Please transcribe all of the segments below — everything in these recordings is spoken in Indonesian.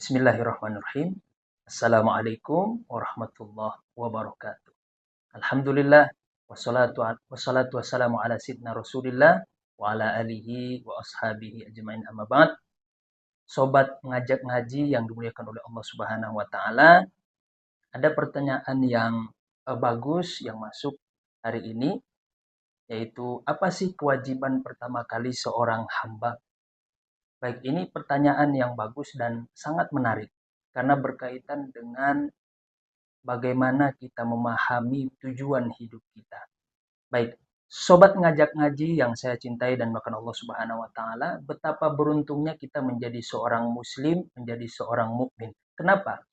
Bismillahirrahmanirrahim. Assalamualaikum warahmatullahi wabarakatuh. Alhamdulillah wassalatu wassalamu ala sayyidina Rasulillah wa ala alihi wa ashabihi ajmain amma ba'd. Sobat ngajak ngaji yang dimuliakan oleh Allah Subhanahu wa taala, ada pertanyaan yang bagus yang masuk hari ini, yaitu apa sih kewajiban pertama kali seorang hamba? Baik, ini pertanyaan yang bagus dan sangat menarik karena berkaitan dengan bagaimana kita memahami tujuan hidup kita. Baik, sobat ngajak ngaji yang saya cintai dan bahkan Allah Subhanahu wa taala, betapa beruntungnya kita menjadi seorang muslim, menjadi seorang mukmin. Kenapa?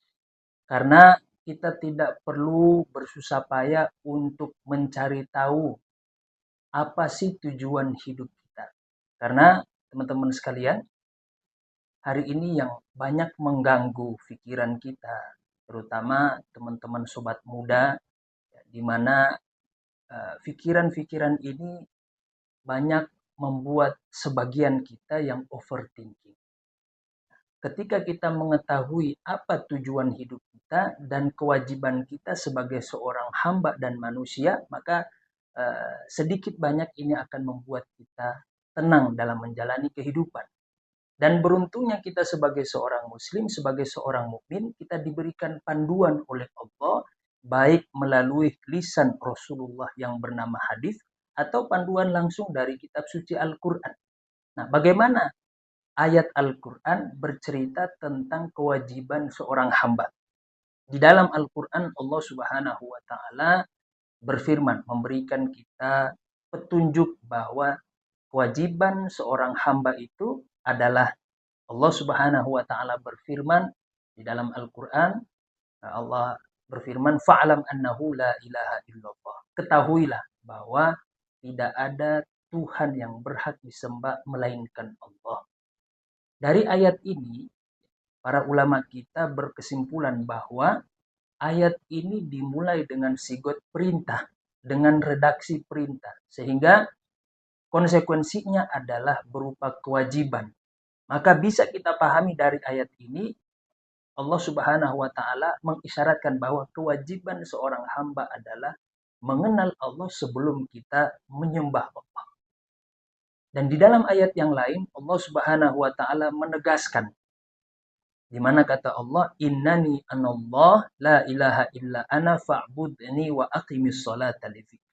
Karena kita tidak perlu bersusah payah untuk mencari tahu apa sih tujuan hidup kita. Karena teman-teman sekalian, hari ini yang banyak mengganggu pikiran kita, terutama teman-teman sobat muda, di mana pikiran-pikiran ini banyak membuat sebagian kita yang overthinking. Ketika kita mengetahui apa tujuan hidup kita dan kewajiban kita sebagai seorang hamba dan manusia, maka sedikit banyak ini akan membuat kita tenang dalam menjalani kehidupan. Dan beruntungnya kita sebagai seorang muslim, sebagai seorang mukmin, kita diberikan panduan oleh Allah, baik melalui lisan Rasulullah yang bernama hadis, atau panduan langsung dari kitab suci Al-Quran. Nah, bagaimana ayat Al-Quran bercerita tentang kewajiban seorang hamba? Di dalam Al-Quran, Allah Subhanahu wa taala berfirman, memberikan kita petunjuk bahwa kewajiban seorang hamba itu adalah, Allah Subhanahu wa taala berfirman di dalam Al-Qur'an, Allah berfirman, fa'lam annahu la ilaha illallah. Ketahuilah bahwa tidak ada Tuhan yang berhak disembah melainkan Allah. Dari ayat ini, para ulama kita berkesimpulan bahwa ayat ini dimulai dengan sigot perintah, dengan redaksi perintah, sehingga konsekuensinya adalah berupa kewajiban. Maka bisa kita pahami dari ayat ini, Allah Subhanahu wa taala mengisyaratkan bahwa kewajiban seorang hamba adalah mengenal Allah sebelum kita menyembah Allah. Dan di dalam ayat yang lain, Allah Subhanahu wa taala menegaskan, di mana kata Allah, innani anallah la ilaha illa ana fa'budni wa aqimis salata li dzikri.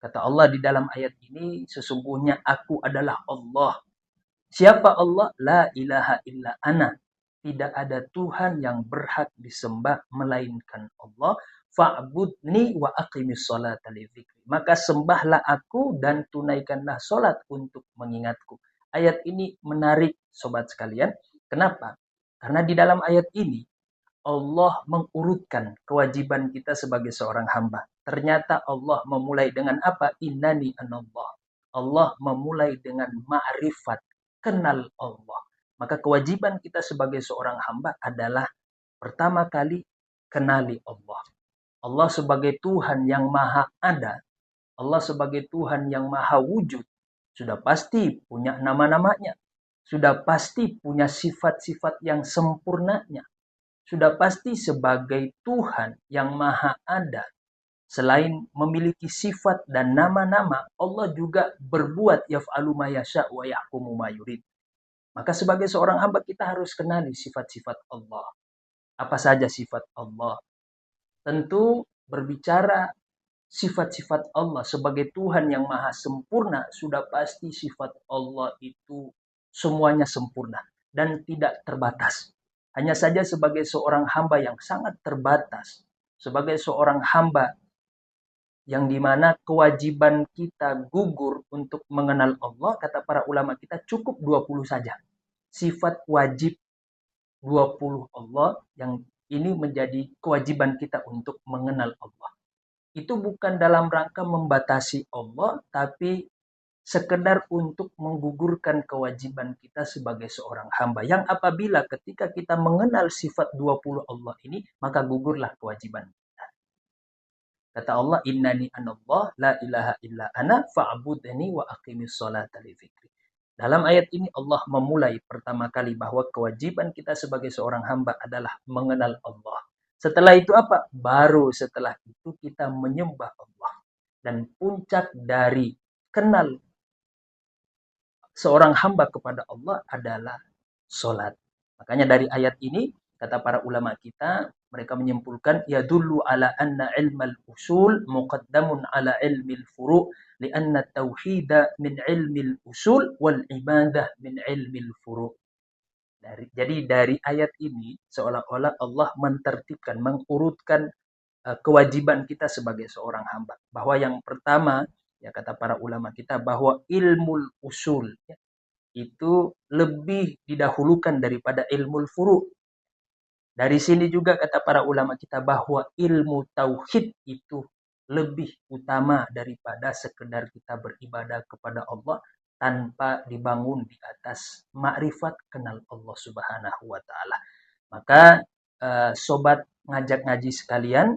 Kata Allah di dalam ayat ini, sesungguhnya aku adalah Allah. Siapa Allah? La ilaha illa ana. Tidak ada Tuhan yang berhak disembah melainkan Allah. Fa'budni wa aqimis salata li dzikri. Maka sembahlah aku dan tunaikanlah salat untuk mengingatku. Ayat ini menarik sobat sekalian. Kenapa? Karena di dalam ayat ini Allah mengurutkan kewajiban kita sebagai seorang hamba. Ternyata Allah memulai dengan apa? Innani anallah. Allah memulai dengan ma'rifat, kenal Allah. Maka kewajiban kita sebagai seorang hamba adalah pertama kali kenali Allah. Allah sebagai Tuhan yang maha ada, Allah sebagai Tuhan yang maha wujud, sudah pasti punya nama-namanya, sudah pasti punya sifat-sifat yang sempurnanya, sudah pasti sebagai Tuhan yang maha ada. Selain memiliki sifat dan nama-nama, Allah juga berbuat yaf'alu ma yasha wa yahkumu ma yurid. Maka sebagai seorang hamba kita harus kenali sifat-sifat Allah. Apa saja sifat Allah? Tentu berbicara sifat-sifat Allah sebagai Tuhan yang maha sempurna, sudah pasti sifat Allah itu semuanya sempurna dan tidak terbatas. Hanya saja sebagai seorang hamba yang sangat terbatas, sebagai seorang hamba yang dimana kewajiban kita gugur untuk mengenal Allah, kata para ulama kita cukup 20 saja. Sifat wajib 20 Allah yang ini menjadi kewajiban kita untuk mengenal Allah. Itu bukan dalam rangka membatasi Allah, tapi sekedar untuk menggugurkan kewajiban kita sebagai seorang hamba. Yang apabila ketika kita mengenal sifat 20 Allah ini, maka gugurlah kewajiban kita. Kata Allah, innani anallah la ilaha illa ana fa'budni wa aqimis salata li dzikri. Dalam ayat ini Allah memulai pertama kali bahwa kewajiban kita sebagai seorang hamba adalah mengenal Allah. Setelah itu apa? Baru setelah itu kita menyembah Allah. Dan puncak dari kenal seorang hamba kepada Allah adalah solat. Makanya dari ayat ini, kata para ulama kita, mereka menyimpulkan, yadullu ala anna ilmal usul muqaddamun ala ilmil furu' lianna tauhida min ilmil usul wal ibadah min ilmil furu'. Jadi dari ayat ini, seolah-olah Allah mentertibkan, mengurutkan kewajiban kita sebagai seorang hamba. Bahwa yang pertama, ya kata para ulama kita, bahwa ilmu usul, ya, itu lebih didahulukan daripada ilmu furu'. Dari sini juga kata para ulama kita bahwa ilmu tauhid itu lebih utama daripada sekedar kita beribadah kepada Allah tanpa dibangun di atas makrifat kenal Allah Subhanahu wa taala. Maka sobat ngajak ngaji sekalian,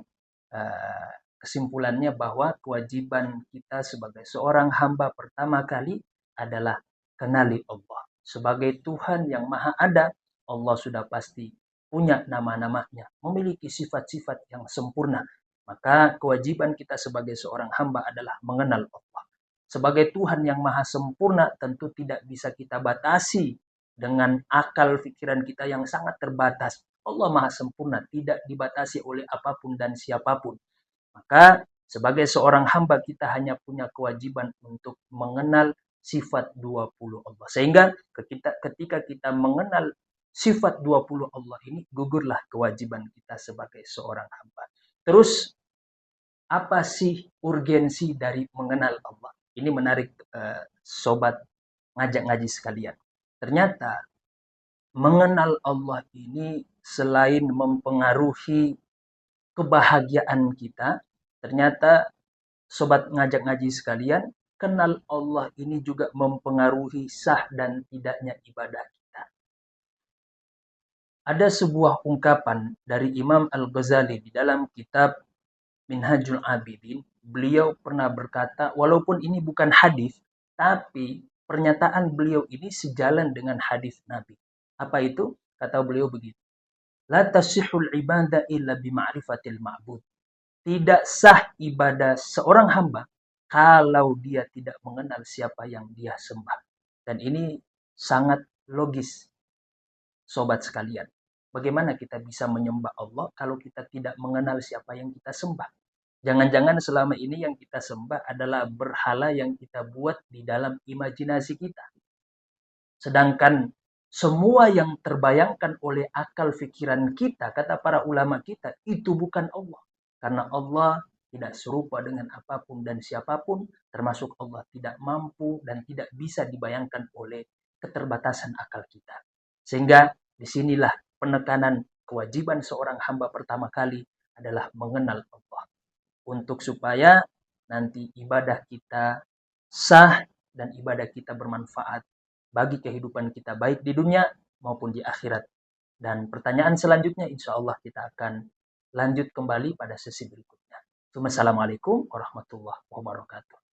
kesimpulannya bahwa kewajiban kita sebagai seorang hamba pertama kali adalah kenali Allah. Sebagai Tuhan yang Maha Ada, Allah sudah pasti punya nama-namanya, memiliki sifat-sifat yang sempurna. Maka kewajiban kita sebagai seorang hamba adalah mengenal Allah. Sebagai Tuhan yang Maha Sempurna, tentu tidak bisa kita batasi dengan akal pikiran kita yang sangat terbatas. Allah Maha Sempurna, tidak dibatasi oleh apapun dan siapapun. Maka sebagai seorang hamba kita hanya punya kewajiban untuk mengenal sifat 20 Allah. Sehingga ketika kita mengenal sifat 20 Allah ini, gugurlah kewajiban kita sebagai seorang hamba. Terus, apa sih urgensi dari mengenal Allah? Ini menarik sobat ngajak ngaji sekalian. Ternyata mengenal Allah ini selain mempengaruhi kebahagiaan kita, ternyata sobat ngajak ngaji sekalian, kenal Allah ini juga mempengaruhi sah dan tidaknya ibadah kita. Ada sebuah ungkapan dari Imam Al-Ghazali di dalam kitab Minhajul Abidin. Beliau pernah berkata, walaupun ini bukan hadis, tapi pernyataan beliau ini sejalan dengan hadis Nabi. Apa itu? Kata beliau begitu. La tasihul ibadah illa bima'rifatil ma'bud. Tidak sah ibadah seorang hamba kalau dia tidak mengenal siapa yang dia sembah. Dan ini sangat logis, sobat sekalian. Bagaimana kita bisa menyembah Allah kalau kita tidak mengenal siapa yang kita sembah? Jangan-jangan selama ini yang kita sembah adalah berhala yang kita buat di dalam imajinasi kita. Sedangkan semua yang terbayangkan oleh akal pikiran kita, kata para ulama kita, itu bukan Allah. Karena Allah tidak serupa dengan apapun dan siapapun, termasuk Allah tidak mampu dan tidak bisa dibayangkan oleh keterbatasan akal kita. Sehingga disinilah penekanan kewajiban seorang hamba pertama kali adalah mengenal Allah. Untuk supaya nanti ibadah kita sah dan ibadah kita bermanfaat bagi kehidupan kita baik di dunia maupun di akhirat. Dan pertanyaan selanjutnya insya Allah kita akan lanjut kembali pada sesi berikutnya. Assalamualaikum warahmatullahi wabarakatuh.